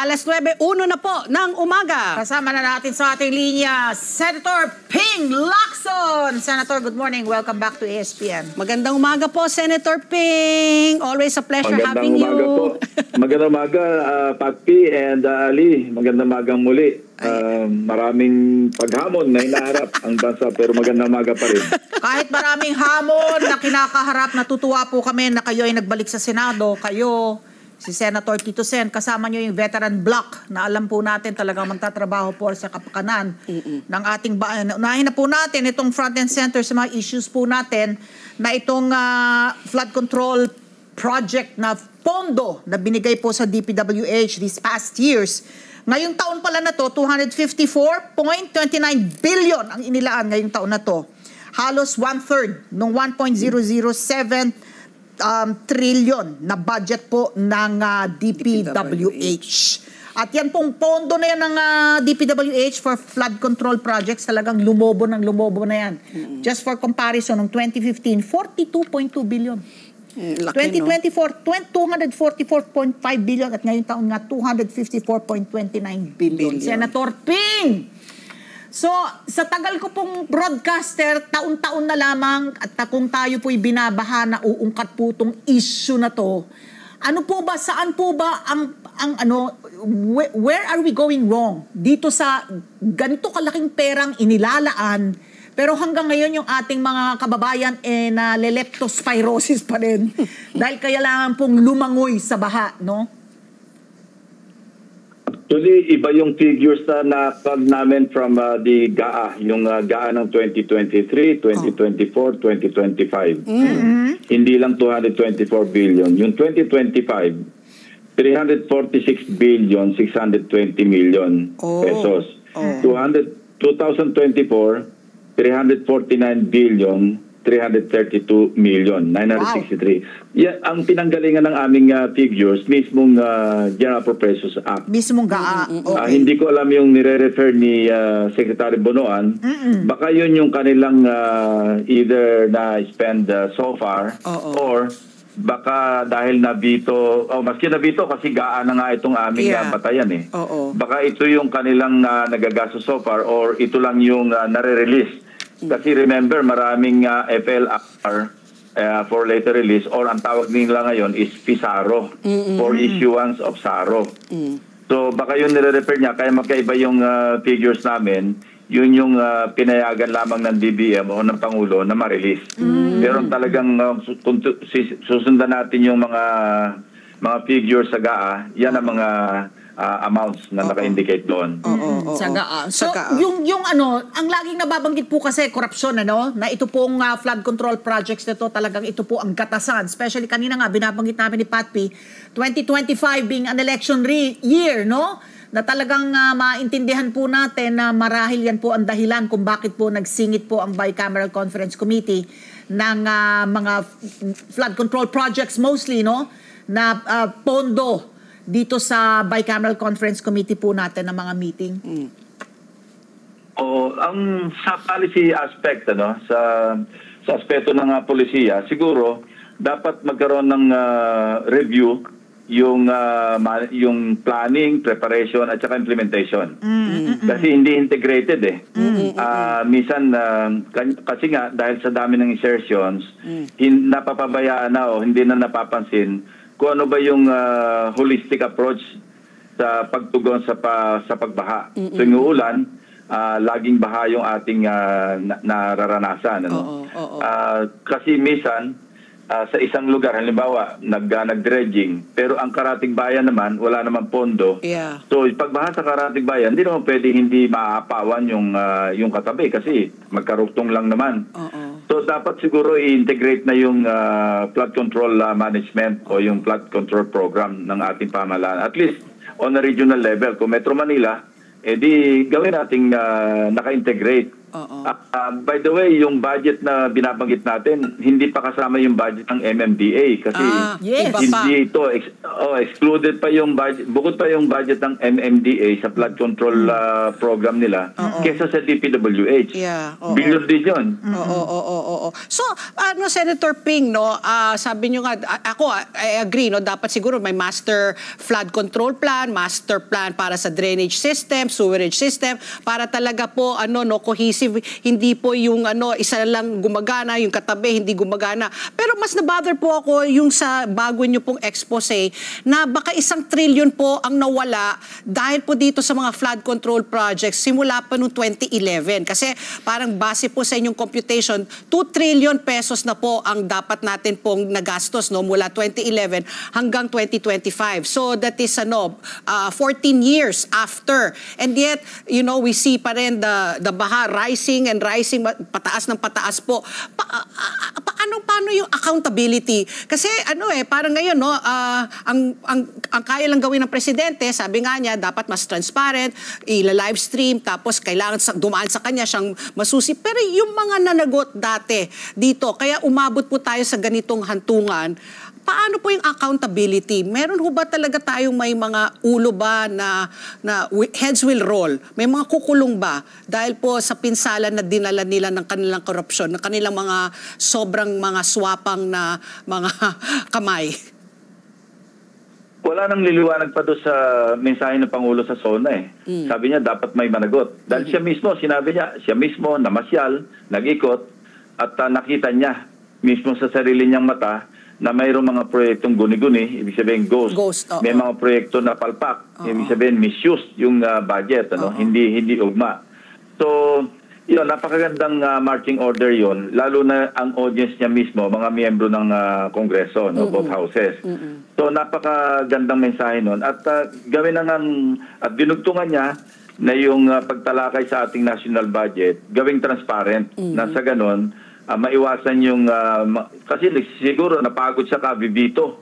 Alas 9:01 na po ng umaga. Kasama na natin sa ating linya, Senator Ping Lacson. Senator, good morning. Welcome back to ESPN. Magandang umaga po, Senator Ping. Always a pleasure having you. Magandang umaga po. Magandang umaga, Patpi and Ali. Magandang umagang muli. Maraming paghamon na hinaharap ang bansa pero magandang umaga pa rin. Kahit maraming hamon na kinakaharap, natutuwa po kami na kayo ay nagbalik sa Senado. Kayo, si Senator Tito Sen, kasama nyo yung veteran block na alam po natin talagang magtatrabaho po sa kapakanan ng ating bayan. Unahin na po natin itong front and center sa mga issues po natin na itong flood control project na pondo na binigay po sa DPWH these past years. Ngayong taon pala na to, 254.29 billion ang inilaan ngayong taon na to. Halos 1/3 ng 1.007 trillion na budget po ng DPWH. At yan pong pondo na yan ng DPWH for flood control projects, talagang lumobo na yan. Just for comparison, ng 2015, 42.2 billion. 2024, 244.5 billion at ngayong taon nga 254.29 billion. Senator Ping! So, sa tagal ko pong broadcaster, taon-taon na lamang at kung tayo po'y binabaha na uungkat po itong issue na to, ano po ba, saan po ba where are we going wrong? Dito sa ganito kalaking perang inilalaan, pero hanggang ngayon yung ating mga kababayan na leptospirosis pa rin dahil kailangan pong lumangoy sa baha, no? Actually, iba yung figures na nakag namin from the GAA, yung GAA ng 2023, 2024, 2025. Hindi lang 224 billion. Yung 2025, 346 billion, 620 million pesos. 2024, 349 billion, 332 million, 963. Yan, ang pinanggalingan ng aming figures, mismong General Appropriations Act. Mismong GAA. Hindi ko alam yung nire-refer ni Secretary Bonoan. Baka yun yung kanilang either na-spend so far or baka dahil nabito, maski nabito kasi GAA na nga itong aming batayan eh. Baka ito yung kanilang nagagasto so far or ito lang yung nare-release. Kasi remember, maraming FLR for later release or ang tawag nila ngayon is PISARO for issuance of SARO. So baka yun nire-refer niya, kaya magkaiba yung figures namin, yun yung pinayagan lamang ng DBM o ng Pangulo na ma-release. Pero talagang susundan natin yung mga figures sa GAA, yan ang mga amounts na naka-indicate doon. Sa GAA. So, yung ang laging nababanggit po kasi korupsyon, na ito pong flood control projects na to, talagang ito po ang gatasan. Especially kanina nga, binabanggit namin ni Pat P, 2025 being an election year, no? Na talagang maintindihan po natin na marahil yan po ang dahilan kung bakit po nagsingit po ang Bicameral Conference Committee ng mga flood control projects mostly, no? Na pondo dito sa Bicameral Conference Committee po natin ng mga meeting? Ang sa policy aspect, sa aspeto ng polisiya, siguro dapat magkaroon ng review yung planning, preparation at saka implementation. Kasi hindi integrated eh. Minsan kasi nga dahil sa dami ng insertions, napapabayaan na o hindi na napapansin kung ano ba yung holistic approach sa pagtugon sa pagbaha. So yung ulan, laging baha yung ating nararanasan. Kasi minsan, sa isang lugar, halimbawa, nag-dredging, pero ang Karatig Bayan naman, wala naman pondo. So pagbaha sa Karatig Bayan, hindi naman pwede hindi maapawan yung katabi kasi magkaruktong lang naman. So dapat siguro i-integrate na yung flood control management o yung flood control program ng ating pamahalaan. At least on a regional level, kung Metro Manila, di gawin nating naka-integrate Oo. By the way, yung budget na binabanggit natin, hindi pa kasama yung budget ng MMDA kasi yes. Iba pa. hindi ito excluded pa yung budget, bukod pa yung budget ng MMDA sa flood control program nila kesa sa DPWH. Yeah, oo. Billion din yun. Oo. So, Senator Ping, no, sabi nyo nga, I agree, no, dapat siguro may master flood control plan, master plan para sa drainage system, sewerage system, para talaga po, cohesive, hindi po yung, isa lang gumagana, yung katabi, hindi gumagana. Pero mas na-bother po ako yung sa bago nyo pong expose, na baka 1 trillion po ang nawala dahil po dito sa mga flood control projects simula pa noong 2011. Kasi parang base po sa inyong computation, 2 trillion pesos na po ang dapat natin pong nagastos, no, mula 2011 hanggang 2025. So that is 14 years after. And yet, we see pa rin the baha rising and rising, pataas ng pataas po. Paano yung accountability? Kasi parang ngayon, no, ang kaya lang gawin ng presidente, sabi nga niya, dapat mas transparent, ila-live stream, tapos kailangan dumaan sa kanya siyang masusi. Pero yung mga nanagot dati dito, kaya umabot po tayo sa ganitong hantungan, paano po yung accountability? Meron ho ba talaga tayong may mga ulo ba na heads will roll? May mga kukulong ba? Dahil po sa pinsala na dinala nila ng kanilang korupsyon, ng kanilang mga sobrang mga swapang na mga kamay. Wala nang liliwanag pa doon sa mensahe ng Pangulo sa SONA eh. Sabi niya dapat may managot. Dahil siya mismo namasyal, nag-ikot, at nakita niya mismo sa sarili niyang mata na mayroong mga proyektong guni-guni, ibig sabihin ghost. May mga proyekto na palpak, ibig sabihin misused yung budget, hindi ugma. So, yun, napakagandang marching order yon, lalo na ang audience niya mismo, mga miyembro ng Kongreso, both houses. So, napakagandang mensahe nun. At gawin na at dinugtungan niya na yung pagtalakay sa ating national budget, gawing transparent, na sa ganon, maiwasan yung, kasi siguro napagod sa kabibito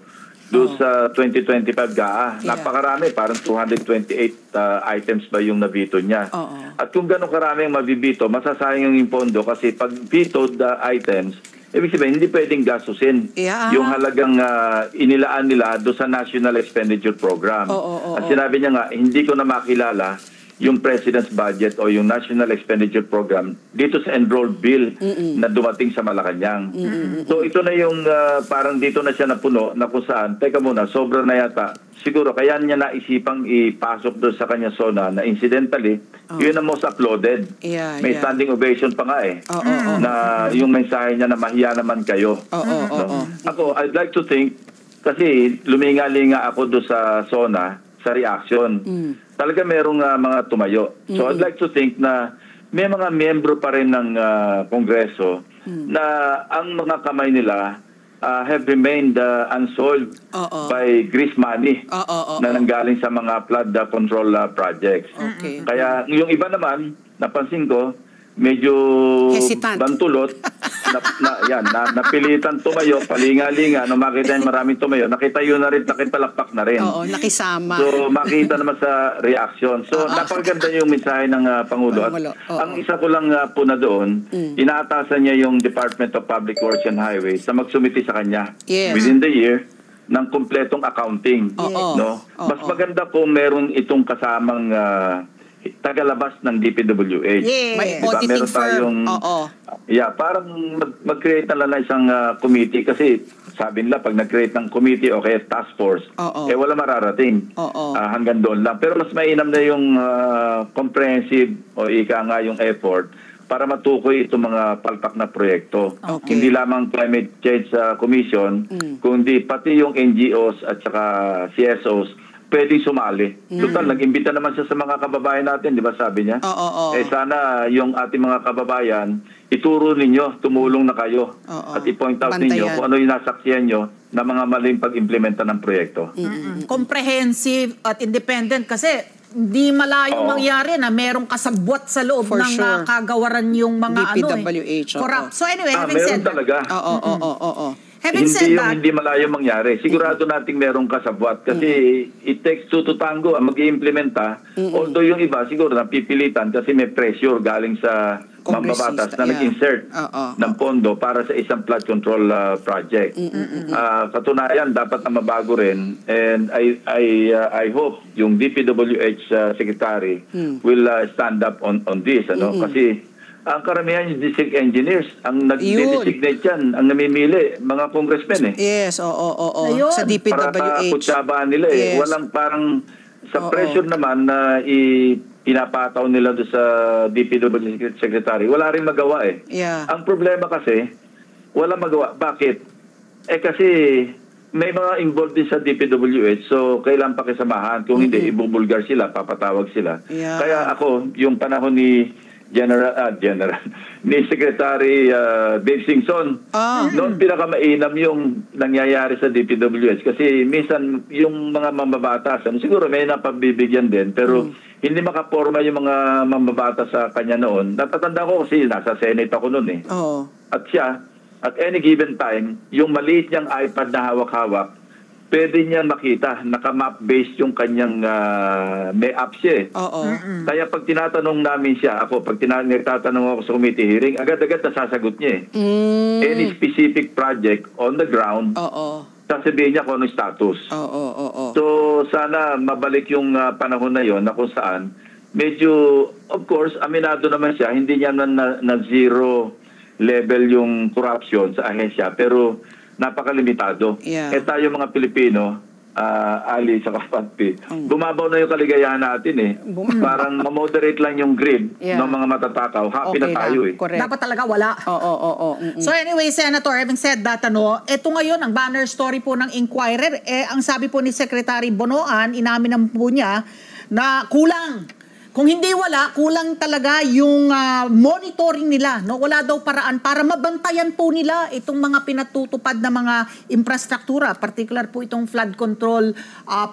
doon sa 2025 GAA. Yeah. Napakarami, parang 228 items ba yung nabito niya. At kung gano'ng karami ang mabibito, masasayang yung pondo kasi pag vetoed items, ibig sabihin, hindi pwedeng gastusin yung halagang inilaan nila doon sa National Expenditure Program. At sinabi niya nga, hindi ko na makilala yung President's Budget o yung National Expenditure Program dito sa enrolled bill na dumating sa Malacanang. So ito na yung parang dito na siya napuno na kung saan, teka muna, sobra na yata. Siguro kaya niya naisipang ipasok doon sa kanya SONA na incidentally, yun ang most uploaded. May standing ovation pa nga na yung mensahe niya na mahiya naman kayo. Ako, I'd like to think, kasi luminga-linga ako doon sa SONA, sa reaction. Talaga merong mga tumayo. So I'd like to think na may mga miyembro pa rin ng Kongreso na ang mga kamay nila have remained unsolved by grease money na nanggaling sa mga flood control projects. Kaya yung iba naman, napansin ko, medyo hesitant, bantulot, napilitan tumayo, palinga-linga, nung makita yung maraming tumayo, nakitayo na rin, nakipalakpak na rin. Nakisama. So, makita naman sa reaction. So, napakaganda yung mensahe ng Pangulo. At ang isa ko lang po na doon, inaatasan niya yung Department of Public Works and Highways na magsumiti sa kanya within the year ng kumpletong accounting. Mas maganda kung meron itong kasamang tagalabas ng DPWH. May diba? auditing Meron tayong, parang mag-create na lang na isang committee kasi sabi nila pag nag-create ng committee o kaya task force, wala mararating. Hanggang doon lang. Pero mas mainam na yung comprehensive o ika nga yung effort para matukoy itong mga palpak na proyekto. Hindi lamang Climate Change Commission, kundi pati yung NGOs at saka CSOs pwedeng sumali. Total, nag-imbita naman siya sa mga kababayan natin, di ba sabi niya? Sana yung ating mga kababayan, ituro ninyo, tumulong na kayo. At i-point out ninyo kung ano yung nasaksiyan nyo na mga maling pag-implementa ng proyekto. Comprehensive at independent kasi di malayong mangyari na merong kasabwat sa loob kagawaran yung mga DPWH, corrupt. So anyway, having said meron talaga. Having said that, hindi malayo mangyari. Sigurado nating merong kasabwat kasi it takes two to tango ang mag-iimplementa. Although yung iba siguro napipilitan kasi may pressure galing sa mambabatas na nag-insert ng pondo para sa isang flood control project. Katunayan, dapat na mabago rin. And I hope yung DPWH Secretary will stand up on this. Kasi ang karamihan yung district engineers, ang nag-designate yan, ang namimili, mga congressmen Yes, sa DPWH. Para kutsabaan nila Walang parang sa pressure naman na pinapataw nila doon sa DPWH Secretary. Wala rin magawa Yeah. Ang problema kasi, wala magawa. Bakit? Kasi may mga involved din sa DPWH, so kailan pakisamahan. Kung hindi, ibubulgar sila, papatawag sila. Yeah. Kaya ako, yung panahon ni ni Secretary Dave Singson, noon pinakamainam yung nangyayari sa DPWH kasi minsan yung mga mambabatas, siguro may napabibigyan din, pero hindi makaporma yung mga mambabatas sa kanya noon. Natatanda ko kasi nasa Senate ako noon At siya, at any given time, yung maliit niyang iPad na hawak-hawak, pwede niya makita, naka-map-based yung kanyang may app siya Kaya pag tinatanong namin siya, pag nagtatanong ako sa committee hearing, agad-agad nasasagot niya Any specific project on the ground, sasabihin niya kung anong status. So, sana mabalik yung panahon na yon na kung saan, medyo, of course, aminado naman siya, hindi niya na zero level yung corruption sa ahensya, pero napakalimitado. Tayo mga Pilipino, Ali sa Kapatpi, bumabaw na yung kaligayahan natin Parang ma-moderate lang yung greed ng mga matatakaw. Happy na tayo Dapat talaga wala. So anyway, Senator, having said that, ito ngayon ang banner story po ng Inquirer, ang sabi po ni Secretary Bonoan, inamin naman po niya na kulang. Kung hindi wala, kulang talaga yung monitoring nila. Wala daw paraan para mabantayan po nila itong mga pinatutupad na mga infrastruktura, particular po itong flood control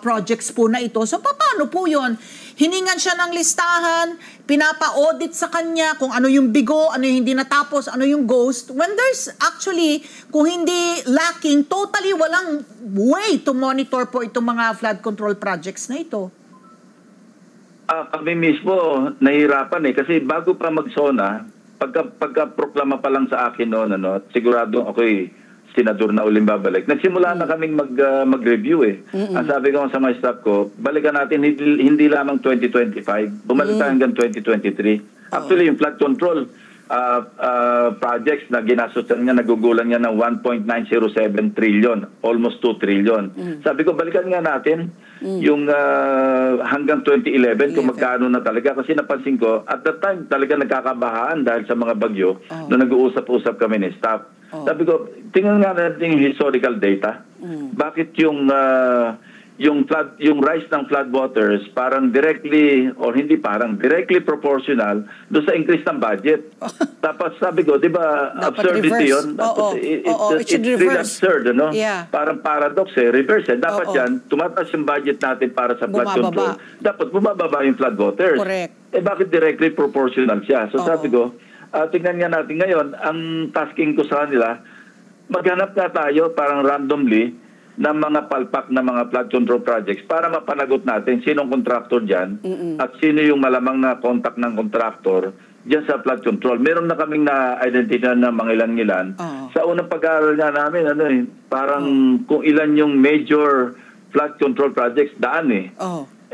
projects po na ito. So paano po yun? Hiningan siya ng listahan, pinapa-audit sa kanya kung ano yung bigo, ano yung hindi natapos, ano yung ghost. When there's actually, kung hindi lacking, totally walang way to monitor po itong mga flood control projects na ito. Kami mismo nahihirapan kasi bago pa mag-SONA, pagka-proklama pa lang sa akin noon, sigurado ako'y senador na uling babalik. Nagsimula na kaming mag-review Ang sabi ko sa mga staff ko, balikan natin hindi lamang 2025, bumalik tayo hanggang 2023. Actually, yung flood control projects na ginasutan niya, nagugulan niya ng 1.907 trillion, almost 2 trillion. Sabi ko, balikan nga natin yung hanggang 2011 kung magkano na talaga. Kasi napansin ko, at that time talaga nagkakabahaan dahil sa mga bagyo na nag-uusap-usap kami ni staff. Sabi ko, tingnan nga natin yung historical data. Bakit yung rise ng flood waters parang directly proportional doon sa increase ng budget. Tapos sabi ko, di ba, absurdity yun? It's really absurd, Parang paradox reverse Dapat yan, tumataas yung budget natin para sa flood control. Dapat bumababa yung flood waters. Correct. Bakit directly proportional siya? So sabi ko, tingnan nga natin ngayon, ang tasking ko sa kanila, maghanap na tayo parang randomly ng mga palpak na mga flood control projects para mapanagot natin sinong contractor dyan at sino yung malamang na contact ng contractor dyan sa flood control. Meron na kaming na-identify na mga ilan-ilan. Sa unang pag-aaral nga namin, parang kung ilan yung major flood control projects, daan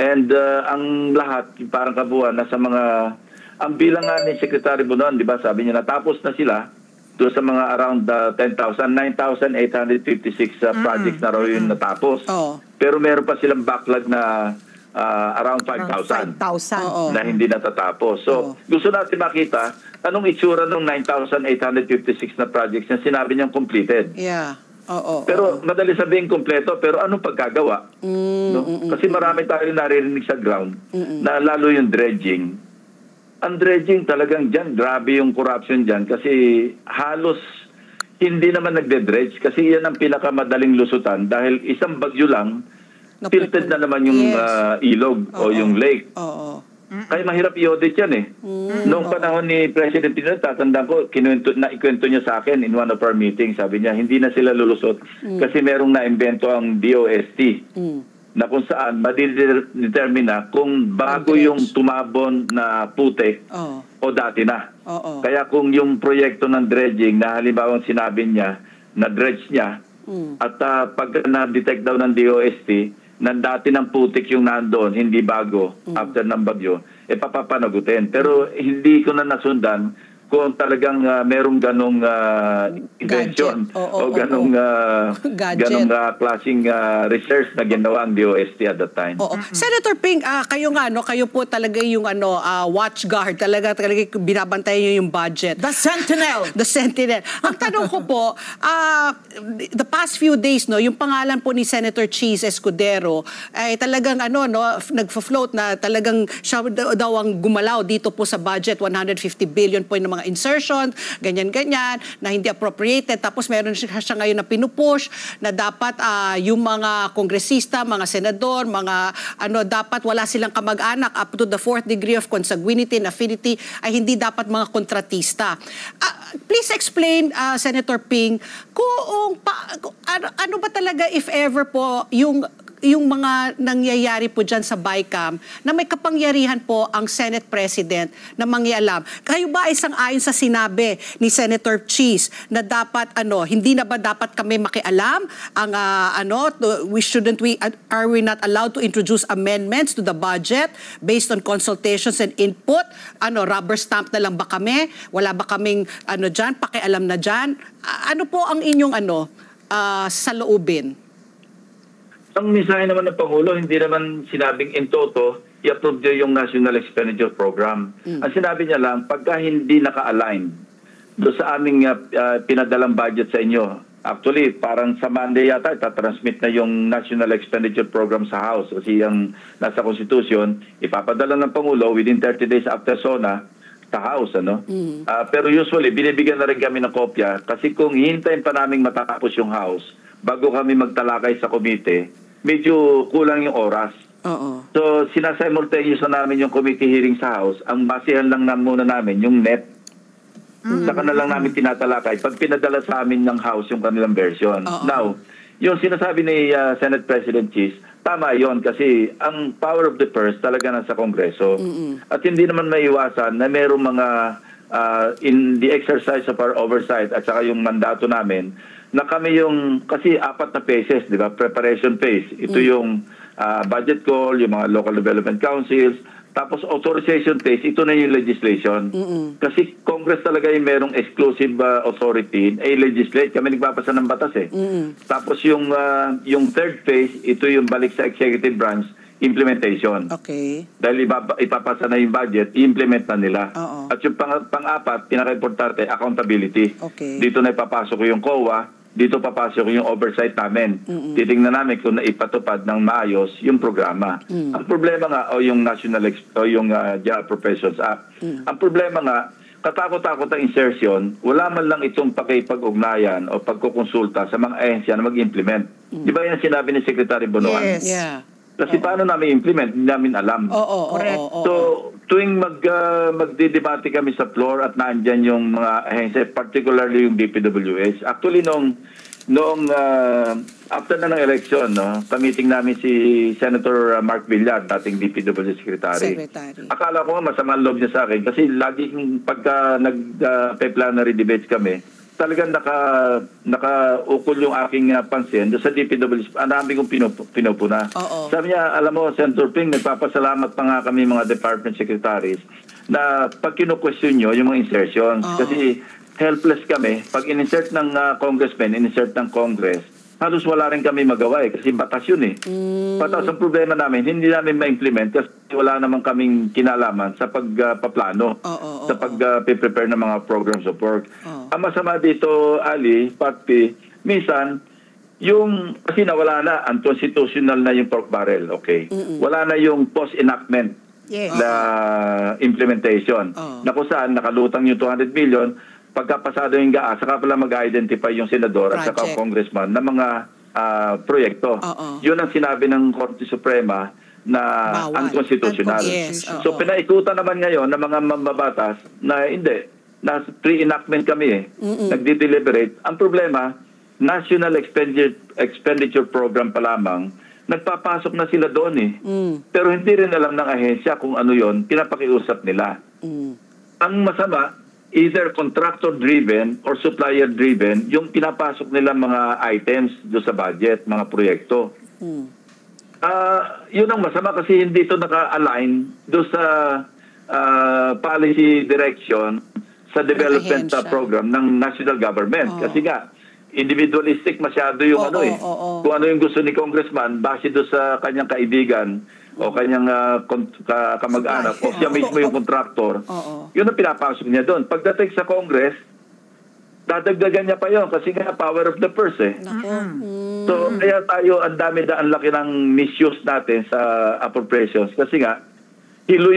And ang lahat, parang kabuuan, nasa mga, ang bilang nga ni Secretary Bonoan, di ba, sabi niya, natapos na sila doon sa mga around 10,000, 9,856 projects na raw yung natapos. Pero meron pa silang backlog na around 5,000 na hindi natatapos. So, gusto natin makita anong itsura ng 9,856 na projects na sinabi niyang completed. Pero madali sabihin kompleto, pero anong pagkagawa? Kasi marami tayong naririnig sa ground na lalo yung dredging. Ang dredging talagang dyan, grabe yung corruption dyan kasi halos hindi naman nagde-dredge kasi yan ang pinakamadaling lusutan dahil isang bagyo lang, tilted na naman yung ilog o yung lake. Kaya mahirap i-audit yan eh. Noong panahon ni President Pinoy, tatandaan ko, ikwento niya sa akin in one of our meetings, sabi niya, hindi na sila lulusot kasi merong na-invento ang DOST na kung saan madidetermine na kung bago yung tumabon na putik o dati na. Kaya kung yung proyekto ng dredging na halimbawa sinabi niya, na dredge niya, at pag na-detect daw ng DOST, na dati ng putik yung nandoon, hindi bago, after ng bagyo, papapanagutin. Pero hindi ko na nasundan kung talagang merong ganong invention o ganong klaseng research na ginawa ang DOST at that time. Senator Ping, kayo nga, kayo po talaga yung watchguard, talaga binabantayan niyo yung budget. The Sentinel! The Sentinel. Ang tanong ko po, the past few days, yung pangalan po ni Senator Cheese Escudero, ay talagang nagfo-float na talagang siya daw ang gumalaw dito po sa budget, 150 billion po yung mga insertion, ganyan-ganyan, na hindi appropriated. Tapos meron siya ngayon na pinupush na dapat yung mga kongresista, mga senador, mga dapat wala silang kamag-anak up to the 4th degree of consanguinity and affinity ay hindi dapat mga kontratista. Please explain, Senator Ping, kung ano ba talaga if ever po yung mga nangyayari po dyan sa BICAM na may kapangyarihan po ang Senate President na mangyalam. Kayo ba isang ayon sa sinabi ni Senator Cheese na dapat hindi na ba dapat kami makialam ang are we not allowed to introduce amendments to the budget based on consultations and input? Rubber stamp na lang ba kami? Wala ba kaming dyan, pakialam na dyan? Ano po ang inyong saloobin? Ang mensahe naman ng Pangulo, hindi naman sinabing in toto, i-approve niyo yung National Expenditure Program. Ang sinabi niya lang, pagka hindi naka-align do sa aming pinadalang budget sa inyo, actually, parang sa Monday yata, itatransmit na yung National Expenditure Program sa House. Kasi yung nasa Constitution, ipapadala ng Pangulo within 30 days after SONA sa House. Pero usually, binibigyan na rin kami ng kopya kasi kung hihintayin pa namin matapos yung House, bago kami magtalakay sa komite, medyo kulang yung oras. So, sinasimultaneous na namin yung committee hearing sa House. Ang basihan lang muna namin yung net. Saka na lang namin tinatalakay. Pag pinadala sa amin ng House yung kanilang version. Now, yung sinasabi ni Senate President Cheese, tama yon kasi ang power of the purse talaga nasa Kongreso. At hindi naman maiwasan na mayroong mga in the exercise of our oversight at saka yung mandato namin na kami yung, kasi 4 na phases, di ba? Preparation phase. Ito yung budget call, yung mga local development councils, tapos authorization phase, ito na yung legislation. Kasi Congress talaga yung merong exclusive authority, legislate. Kami nagpapasa ng batas Tapos yung third phase, ito yung balik sa executive branch, implementation. Okay. Dahil ipapasa na yung budget, i-implement na nila. At yung pang-apat, pinaka-importante, accountability. Okay. Dito na ipapasok yung COA, dito papasok yung oversight namin. Titingnan namin kung naipatupad ng maayos yung programa. Ang problema nga, yung General Professions Act. Ang problema nga, katakot-takot ang insertion, wala man lang itong pakipag-ugnayan o pagkukonsulta sa mga ahensya na mag-implement. Di ba yan sinabi ni Secretary Bonoan? Yes. Yeah. Kasi paano namin implement, hindi namin alam. Correct. So, tuwing magdidebate kami sa floor at naandyan yung mga ahensya, particularly yung DPWH. Actually, noong after na ng election, kamiting namin si Senator Mark Villar, dating DPWH Secretary. Akala ko nga masama ang loob niya sa akin kasi laging pagka nag-plenary debates kami, talagang naka-ukol yung aking pansin doon sa DPWH. Ang dami kong pinupuna. Sabi niya, alam mo, Senator Ping, nagpapasalamat pa nga kami mga department secretaries na pag kinu-question nyo yung mga insertions. Kasi helpless kami. Pag in-insert ng congressman, in-insert ng Congress, halos wala rin kami magawa kasi batas yun Batas ang problema namin, hindi namin ma-implement kasi wala naman kaming kinalaman sa pagpaplano, sa pag-prepare ng mga programs of work. Ang masama dito, Ali, Patpi, minsan, kasi nawala na, unconstitutional na yung pork barrel, okay? Wala na yung post-enactment na implementation. Na kung saan, nakalutang yung 200 million, pagkapasado yung GAA, saka pala mag-identify yung senador at saka congressman na mga proyekto. Yun ang sinabi ng Korte Suprema na Bawal. unconstitutional. Yes, oo. So pinaikutan naman ngayon ng mga mambabatas na hindi, na pre-enactment kami nagdi-deliberate. Ang problema, National Expenditure Program pa lamang, nagpapasok na sila doon Pero hindi rin alam ng ahensya kung ano yon, pinapakiusap nila. Ang masama, either contractor-driven or supplier-driven, yung pinapasok nila mga items do sa budget, mga proyekto. Yun ang masama kasi hindi ito naka-align do sa policy direction sa development ahensya. program ng national government. Kasi nga, individualistic masyado yung kung ano yung gusto ni congressman base do sa kanyang kaibigan o kanyang kamag-anak o siya mismo yung contractor. Yun ang pinapasok niya doon. Pagdating sa Congress, dadagdagan niya pa yun kasi nga power of the purse So, kaya tayo, ang laki ng misuse natin sa appropriations kasi nga, hilo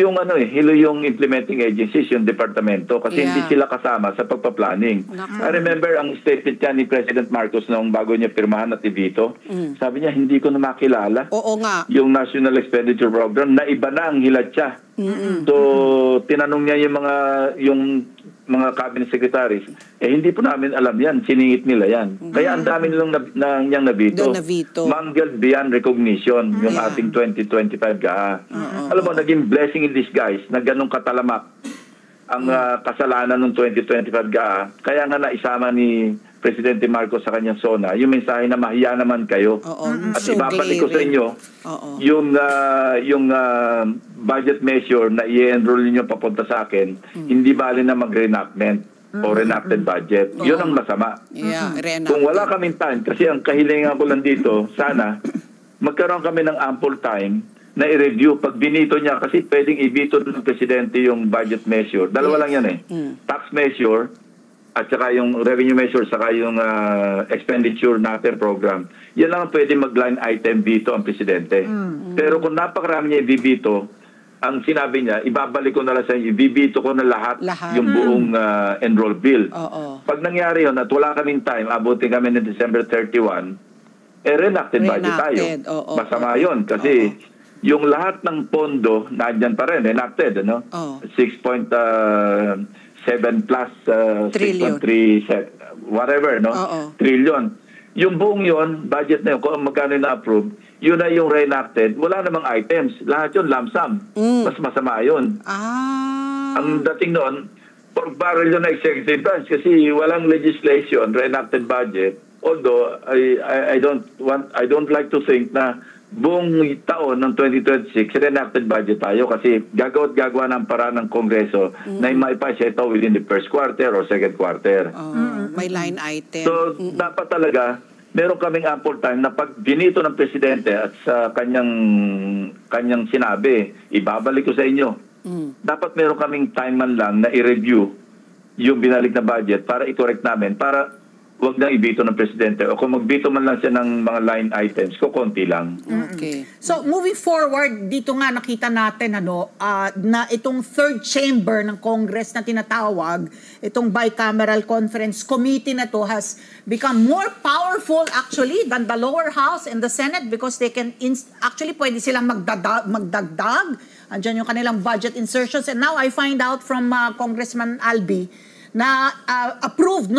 yung implementing agencies, yung departamento kasi hindi sila kasama sa pagpa-planning. I remember ang statement niya ni President Marcos noong bago niya pirmahan at ibito. Sabi niya, hindi ko na makilala yung National Expenditure Program na iba na ang hilatsa. So, tinanong niya yung mga cabinet secretaries, hindi po namin alam yan, siningit nila yan. Kaya ang dami nilang niyang nabito. Mangled beyond recognition yung ating 2025 GAA. Alam mo, naging blessing in disguise na ganong katalamak ang kasalanan ng 2025 GAA. Kaya nga naisama ni Presidente Marcos sa kanyang SONA, yung mensahe na mahiya naman kayo. At ibabalik ko sa inyo yung budget measure na i-enroll niyo papunta sa akin, hindi bali na mag-reenactment o reenacted budget. Yun ang masama. Kung wala kaming time, kasi ang kahilingan ko lang dito, sana magkaroon kami ng ample time na i-review. Pag binito niya, kasi pwedeng ibito ng Presidente yung budget measure. Dalawa lang yan tax measure at saka yung revenue measure, saka yung expenditure natin program. Yan lang ang pwede mag-line item veto ang Presidente. Pero kung napakarami niya ibibito, ang sinabi niya, ibabalik ko na lang sa inyo, ibibito ko na lahat. Yung buong enroll bill. Pag nangyari yun at wala kaming time, abutin kami ng December 31, reenacted budget tayo. Masama yun kasi yung lahat ng pondo, nandyan pa rin, enacted, 6.7 plus 6.3 whatever, trillion. Yung buong yun, budget na yun, kung magkano na-approve, yun na yung reenacted, wala namang items. Lahat yun, lump sum. Mas masama yun. Ang dating noon, pork barrel yun na executive branch kasi walang legislation, reenacted budget. Although, I don't like to think na buong taon ng 2026, reenacted budget tayo kasi gagawa ng paraan ng Kongreso na maipasya ito within the first quarter or second quarter. May line item. So, dapat talaga, meron kaming ample time na pag binito ng Presidente at sa kanyang sinabi, ibabalik ko sa inyo. Dapat meron kaming time man lang na i-review yung binalik na budget para i-correct namin, para wag nang ibito ng Presidente. O kung magbito man lang siya ng mga line items, kukunti lang. So, moving forward, dito nga nakita natin na itong third chamber ng Congress na tinatawag, itong bicameral conference committee na to has become more powerful actually than the lower house and the Senate because they can actually pwede silang magdagdag. Andyan yung kanilang budget insertions. And now I find out from Congressman Albi na approved,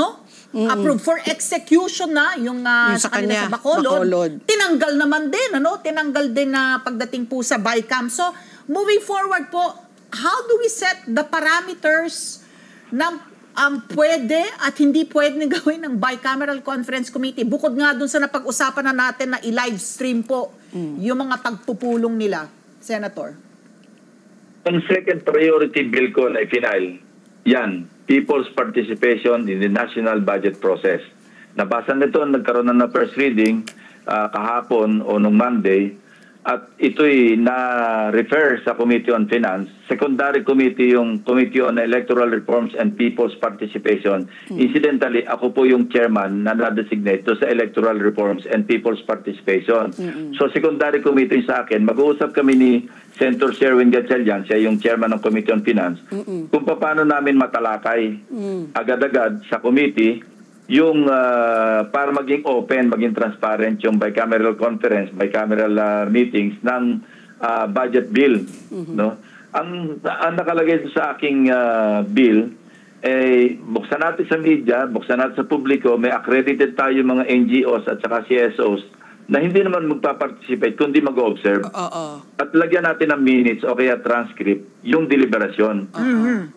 approved for execution na yung sa kanila sa Bacolod. Tinanggal naman din, tinanggal din na pagdating po sa BICAM. So, moving forward po, how do we set the parameters ng pwede at hindi pwede gawin ng bicameral conference committee? Bukod nga dun sa napag-usapan na natin na i-live stream po yung mga tagpupulong nila, Senator. Ang second priority bill ko na final, yan, people's participation in the national budget process. Nabasa nito, nagkaroon na first reading kahapon o nung Monday at ito'y na-refer sa Committee on Finance. Secondary committee yung Committee on Electoral Reforms and People's Participation. Incidentally, ako po yung chairman na na-designate sa Electoral Reforms and People's Participation. So secondary committee sa akin, mag-uusap kami ni Senator Sherwin Gatchalian, siya yung chairman ng Committee on Finance, kung paano namin matalakay agad-agad sa committee yung para maging open, maging transparent yung bicameral conference, bicameral meetings ng budget bill, no? Ang nakalagay sa aking bill, buksan natin sa media, buksan natin sa publiko, may accredited tayo mga NGOs at saka CSOs na hindi naman magpa-participate kundi mag-observe. At lagyan natin ng minutes o kaya transcript yung deliberasyon.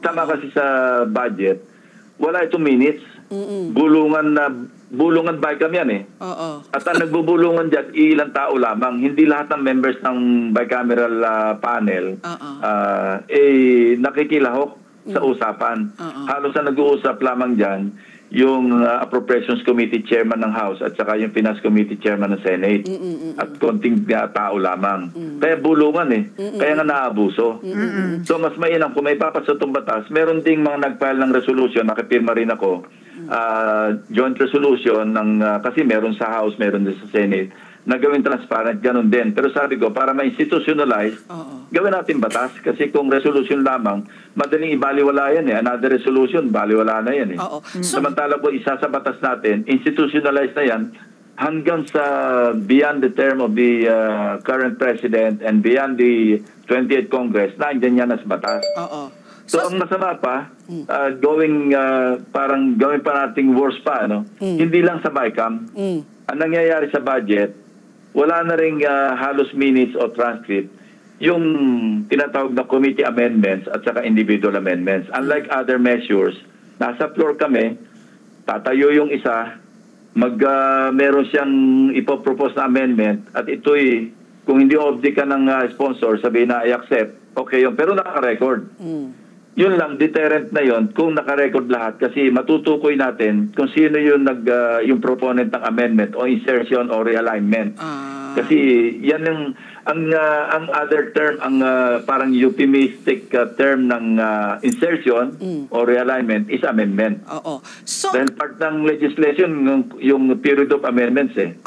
Tama kasi sa budget, wala itong minutes. Bulungan BICAM yan eh. At ang nagbubulungan dyan, ilang tao lamang. Hindi lahat ng members ng bicameral panel nakikilahok sa usapan. Halos ang nag-uusap lamang dyan, yung Appropriations Committee Chairman ng House at saka yung Finance Committee Chairman ng Senate. At konting tao lamang. Kaya bulungan eh. Kaya nga naabuso. So mas mainam, kung may papasok itong batas, meron ding mga nag-file ng resolution, nakipirma rin ako, joint resolution ng, kasi meron sa House, meron din sa Senate, na gawin transparent, ganun din. Pero sabi ko, para ma-institutionalize, gawin natin batas. Kasi kung resolution lamang, madaling ibaliwala yan eh. Another resolution, baliwala na yan eh. Samantala po, isa sa batas natin, institutionalize na yan hanggang sa beyond the term of the current president and beyond the 28th Congress, nandiyan yan as batas. So ang masama pa, parang gawin pa nating worse pa, no? Hindi lang sa BICAM. Ang nangyayari sa budget, wala na rin halos minutes o transcript yung tinatawag na committee amendments at saka individual amendments. Unlike other measures, nasa floor kami, tatayo yung isa, meron siyang ipopropose na amendment at ito'y, kung hindi object ka ng sponsor, sabihin na I-accept, okay yun, pero naka-record. Yun lang, deterrent na yun kung naka-record lahat kasi matutukoy natin kung sino yung yung proponent ng amendment o insertion o realignment. Kasi yan yung ang other term, ang parang euphemistic term ng insertion o realignment is amendment. So, then part ng legislation yung period of amendments eh.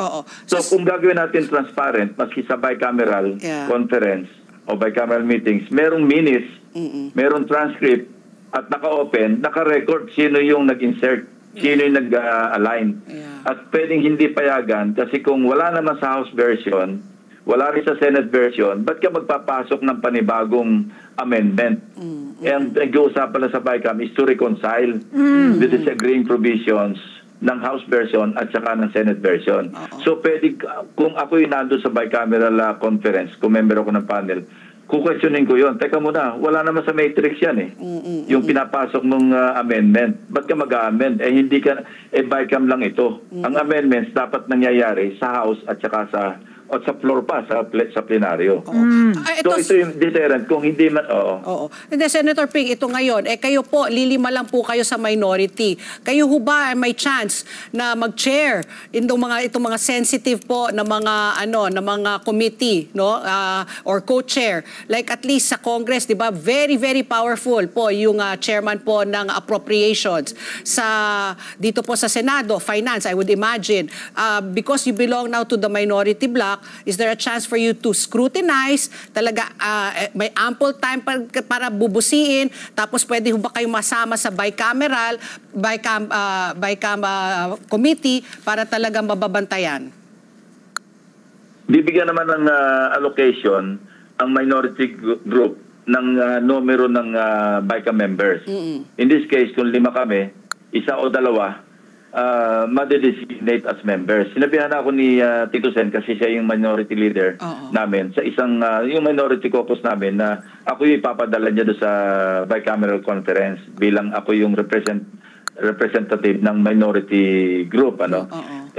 So kung gagawin natin transparent, maski sa bicameral conference o bicameral meetings, merong minutes, meron transcript at naka-open, naka-record sino yung nag-insert, sino yung nag-align. At pwedeng hindi payagan kasi kung wala naman sa House version, wala rin sa Senate version, ba't ka magpapasok ng panibagong amendment? And nag-uusapan na sa BICAM is to reconcile the disagreeing provisions ng House version at saka ng Senate version. So pwede, kung ako yung nando sa bicameral conference, kung member ako ng panel, kukwestiyonin ko yun. Teka muna, wala naman sa matrix yan eh. Yung pinapasok mong amendment. Ba't ka mag-amend? Hindi ka, BICAM lang ito. Ang amendments dapat nangyayari sa House at saka sa floor pa, sa plenaryo. So ito yung deterrent kung hindi man, Hindi, Senator Ping, ito ngayon, kayo po, lilima lang po kayo sa minority. Kayo ho ba may chance na mag-chair itong mga sensitive po na mga committee, no? Or co-chair? Like at least sa Congress, di ba? Very, very powerful po yung chairman po ng appropriations. Dito po sa Senado, Finance, I would imagine. Because you belong now to the minority bloc, is there a chance for you to scrutinize? Talaga, may ample time para bubusiin, tapos pwede ho ba kayo masama sa bicameral, BICAM committee para talagang mababantayan? Bibigyan naman ng allocation ang minority group ng numero ng BICAM members. In this case, kung 5 kami, isa o 2, ma-designate as members. Sinabihan ako ni Tito Sen kasi siya yung minority leader namin sa isang, yung minority caucus namin na ako yung ipapadala niya doon sa bicameral conference bilang ako yung representative ng minority group.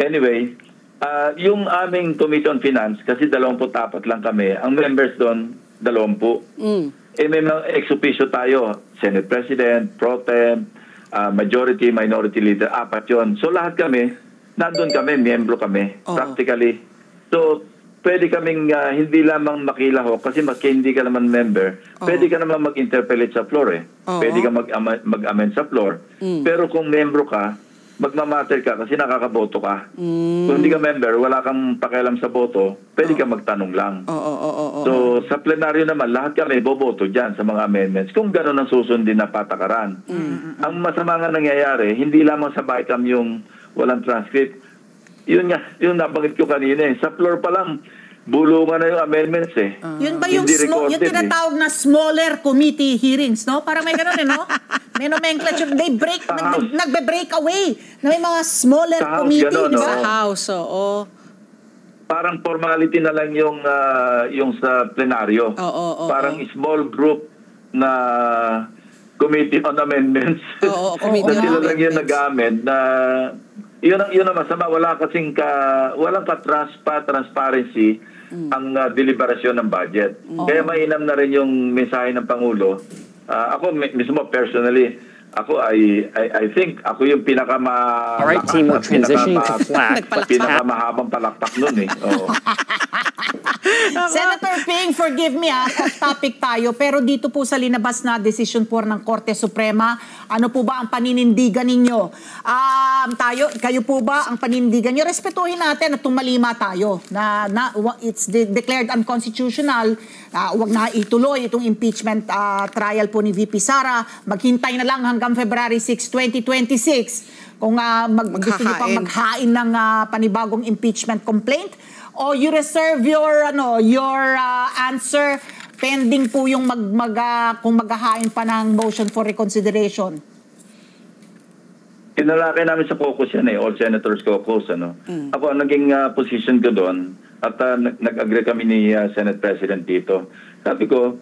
Anyway, yung aming Committee on Finance, kasi 24 lang kami, ang members doon, 20. May mga ex officio tayo, Senate President, Pro Tem, majority, minority leader, 4 yun. So lahat kami, nandun kami, miyembro kami, practically. So, pwede kaming hindi lamang makilahok, kasi maski hindi ka naman member, pwede ka naman mag-interpellate sa floor eh. Pwede ka mag-amend sa floor. Pero kung membro ka, magmamatter ka kasi nakakaboto ka. Kung hindi ka member, wala kang pakialam sa boto, pwede ka magtanong lang. So, sa plenaryo naman, lahat kami boboto dyan sa mga amendments kung gano'n ang susundin na patakaran. Ang masama nga nangyayari, hindi lamang sa BICAM yung walang transcript. Yun nga, yung nabanggit ko kanina eh. Sa floor pa lang, bulungan na yung amendments eh. Yun ba yung, Hindi yung recorded tinatawag na smaller committee hearings, no? Parang may ganun no? May nomenclature. They break, nagbe-break away na may mga smaller Sa House, committee, ganun, di no? ba? Sa House, oo. Parang formality na lang yung sa plenaryo. Oo. Parang small group na committee on amendments. Oo, committee na on sila lang yung amendments. nag-amend na yun ang masama. Walang transparency ang deliberasyon ng budget. Kaya mainam na rin yung mensahe ng Pangulo. Ako mismo personally, I think ako yung All right, team, we're transitioning to FLAC. pinakamahabang palakpak nun eh. Oo. Senator Ping, forgive me off topic tayo, pero dito po sa linabas na decision po ng Korte Suprema, ano po ba ang paninindigan ninyo? Kayo po ba ang paninindigan nyo? Respetuhin natin at tumalima tayo na it's declared unconstitutional. Huwag na ituloy itong impeachment trial po ni VP Sara. Maghintay na lang hanggang February 6, 2026 kung gusto nyo pang maghain ng panibagong impeachment complaint. O you reserve your answer pending po yung kung maghahain pa ng motion for reconsideration? Inalakay namin sa caucus yan All Senators Caucus. Ako ang naging position ko doon at nag-agree kami ni Senate President dito. Sabi ko,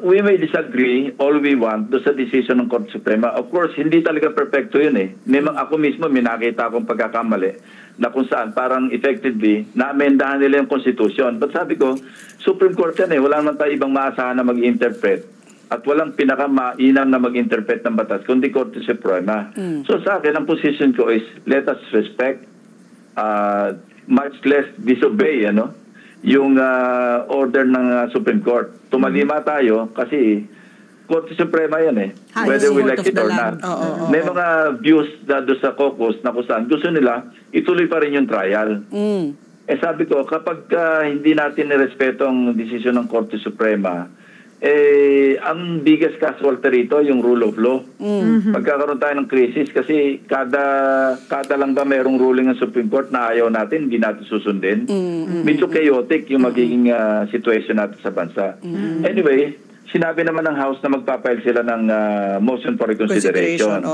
we may disagree all we want do sa decision ng Korte Suprema. Of course, hindi talaga perfecto yun Ako mismo, may nakita akong pagkakamali na kung saan parang effectively na-amendahan nila yung Constitution. But sabi ko, Supreme Court yan wala naman tayo ibang maasahan na mag-interpret at walang pinakamainam na mag-interpret ng batas kundi Korte Suprema. So sa akin, ang position ko is let us respect, much less disobey yung order ng Supreme Court. Tumalima tayo kasi Korte Suprema yan whether we like it or not. May mga views na doon sa caucus na kung saan gusto nila ituloy pa rin yung trial. Sabi ko, kapag hindi natin nirespeto ang desisyon ng Korte Suprema, ang biggest casualty rito yung rule of law. Magkakaroon tayo ng crisis kasi kada lang ba mayroong ruling ng Supreme Court na ayaw natin, hindi natin susundin. Medyo chaotic yung magiging situation natin sa bansa. Anyway, sinabi naman ng House na magpapile sila ng motion for reconsideration.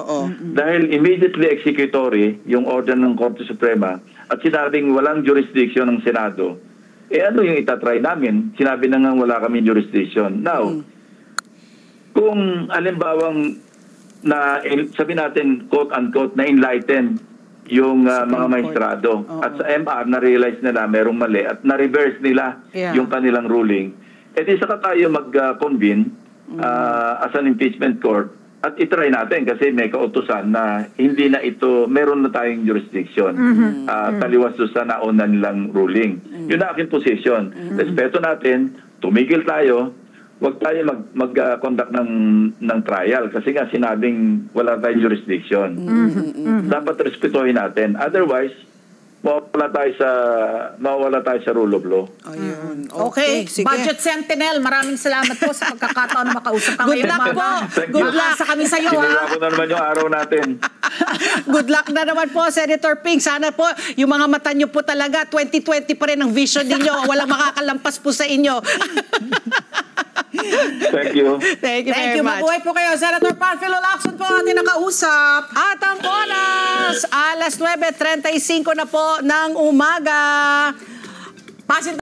Dahil immediately executory yung order ng Korte Suprema at sinabing walang jurisdiction ng Senado, ano yung itatry namin? Sinabi na nga wala kami jurisdiction. Now, kung alimbawang sabi natin, quote-unquote, na enlighten yung mga maestrado at sa MR na-realize nila merong mali at na-reverse nila yung kanilang ruling, di saka tayo mag-convene as an impeachment court at itry natin kasi may kautusan na hindi na ito, meron na tayong jurisdiction. Taliwas doon sa nauna nilang ruling. Yun na aking position. Respeto natin, tumigil tayo, huwag tayo mag-conduct ng trial kasi nga sinabing wala tayong jurisdiction. Dapat respetuhin natin. Otherwise, mawawala tayo sa rule of law. Ayun. Okay. Sige. Budget Sentinel, maraming salamat po sa pagkakataon na makausap ka Good ngayon. luck po. Good luck sa kami sa iyo. Sinira ko na naman yung araw natin. Good luck na naman po, Senator Ping. Sana po, yung mga mata nyo po talaga, 2020 pa rin ang vision ninyo. Walang makakalampas po sa inyo. Thank you. Thank you very much. Mabuhay po kayo. Senator Panfilo Lacson po ating nakausap. At ang oras, alas 9:35 na po ng umaga. Pasin